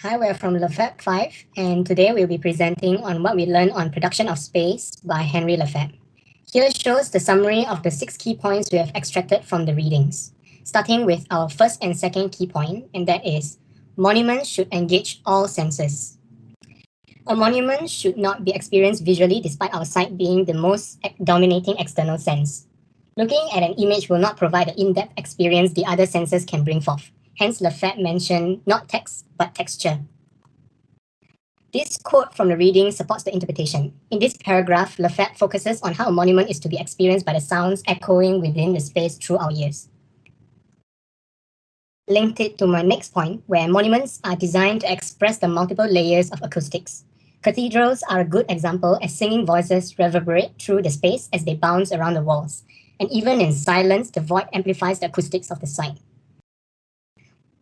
Hi, we're from Lefebvre 5, and today we'll be presenting on what we learned on production of space by Henry Lefebvre. Here shows the summary of the 6 key points we have extracted from the readings, starting with our first and second key point, and that is monuments should engage all senses. A monument should not be experienced visually despite our sight being the most dominating external sense. Looking at an image will not provide the in-depth experience the other senses can bring forth. Hence, Lefebvre mentioned not text, but texture. This quote from the reading supports the interpretation. In this paragraph, Lefebvre focuses on how a monument is to be experienced by the sounds echoing within the space through our ears. Linked it to my next point, where monuments are designed to express the multiple layers of acoustics. Cathedrals are a good example as singing voices reverberate through the space as they bounce around the walls. And even in silence, the void amplifies the acoustics of the site.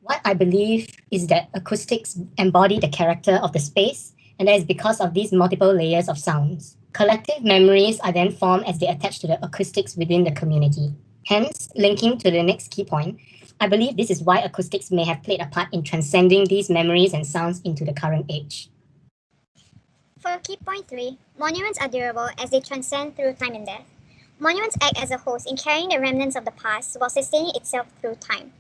What I believe is that acoustics embody the character of the space, and that is because of these multiple layers of sounds. Collective memories are then formed as they attach to the acoustics within the community. Hence, linking to the next key point, I believe this is why acoustics may have played a part in transcending these memories and sounds into the current age. For key point 3, monuments are durable as they transcend through time and death. Monuments act as a host in carrying the remnants of the past while sustaining itself through time.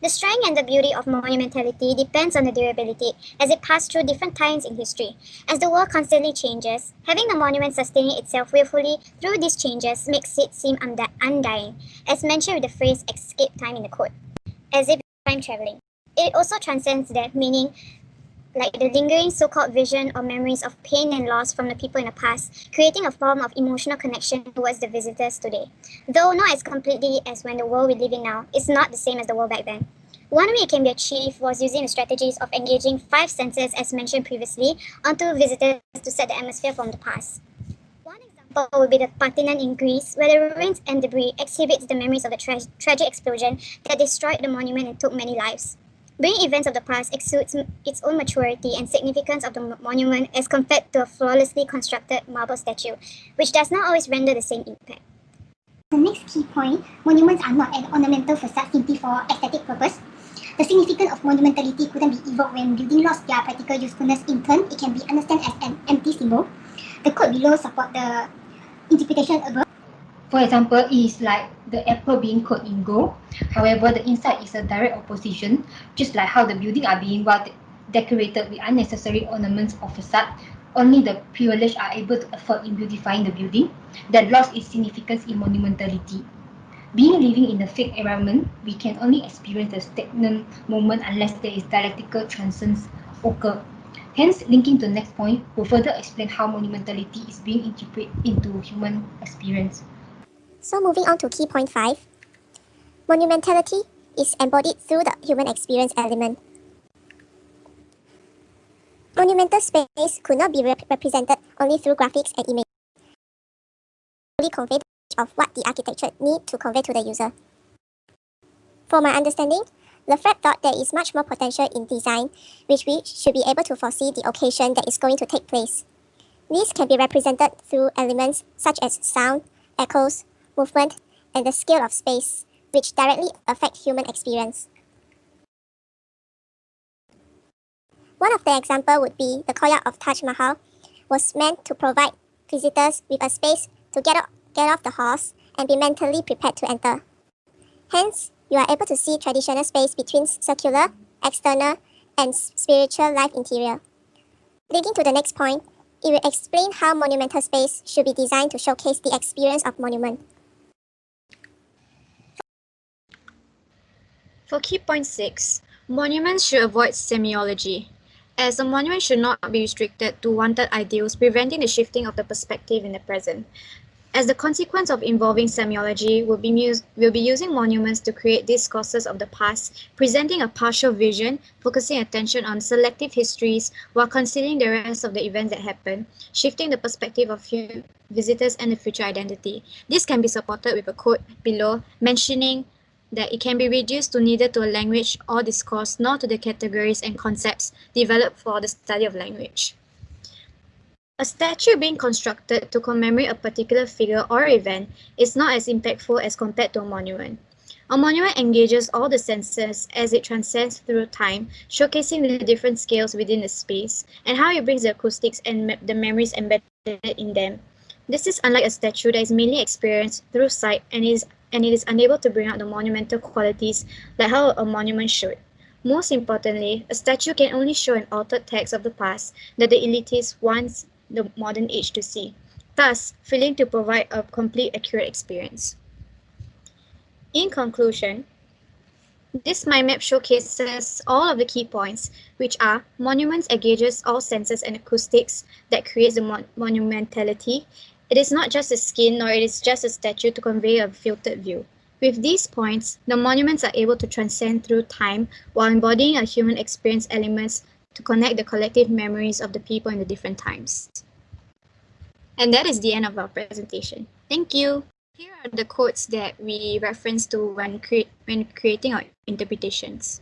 The strength and the beauty of monumentality depends on the durability as it passes through different times in history. As the world constantly changes, having the monument sustaining itself willfully through these changes makes it seem undying, as mentioned with the phrase escape time in the quote, as if time traveling. It also transcends death, meaning like the lingering so-called vision or memories of pain and loss from the people in the past, creating a form of emotional connection towards the visitors today. Though not as completely as when the world we live in now, it's not the same as the world back then. One way it can be achieved was using the strategies of engaging 5 senses as mentioned previously onto visitors to set the atmosphere from the past. One example would be the Parthenon in Greece, where the ruins and debris exhibits the memories of the tragic explosion that destroyed the monument and took many lives. Bringing events of the past exudes its own maturity and significance of the monument as compared to a flawlessly constructed marble statue, which does not always render the same impact. The next key point, monuments are not an ornamental facade simply for aesthetic purpose. The significance of monumentality couldn't be evoked when building lost their practical usefulness. In turn, it can be understood as an empty symbol. The quote below support the interpretation above. For example, it is like the apple being coated in gold. However, the inside is a direct opposition, just like how the buildings are being well decorated with unnecessary ornaments or facade. Only the privileged are able to afford in beautifying the building that lost its significance in monumentality. Being living in a fake environment, we can only experience the stagnant moment unless there is dialectical transcendence occur. Hence, linking to the next point will further explain how monumentality is being integrated into human experience. So moving on to key point 5, monumentality is embodied through the human experience element. Monumental space could not be represented only through graphics and images. Fully convey the message of what the architecture need to convey to the user. For my understanding, Lefebvre thought there is much more potential in design, which we should be able to foresee the occasion that is going to take place. These can be represented through elements such as sound, echoes, movement, and the scale of space, which directly affect human experience. One of the examples would be the courtyard of Taj Mahal was meant to provide visitors with a space to get off the horse and be mentally prepared to enter. Hence, you are able to see traditional space between circular, external, and spiritual life interior. Linking to the next point, it will explain how monumental space should be designed to showcase the experience of monument. For key point 6, monuments should avoid semiology, as a monument should not be restricted to wanted ideals, preventing the shifting of the perspective in the present. As the consequence of involving semiology, we'll be using monuments to create discourses of the past, presenting a partial vision, focusing attention on selective histories while considering the rest of the events that happen, shifting the perspective of visitors and the future identity. This can be supported with a quote below mentioning that it can be reduced to neither to a language or discourse nor to the categories and concepts developed for the study of language. A statue being constructed to commemorate a particular figure or event is not as impactful as compared to a monument. A monument engages all the senses as it transcends through time, showcasing the different scales within the space and how it brings the acoustics and the memories embedded in them. This is unlike a statue that is mainly experienced through sight and it is unable to bring out the monumental qualities like how a monument should. Most importantly, a statue can only show an altered text of the past that the elitists want the modern age to see, thus failing to provide a complete accurate experience. In conclusion, this mind map showcases all of the key points, which are monuments engages all senses and acoustics that creates the monumentality. It is not just a skin nor it is just a statue to convey a filtered view. With these points, the monuments are able to transcend through time while embodying a human experience elements to connect the collective memories of the people in the different times. And that is the end of our presentation. Thank you. Here are the quotes that we reference to when creating our interpretations.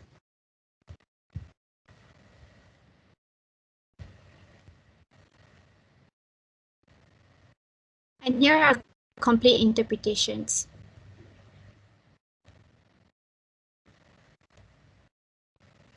And here are complete interpretations.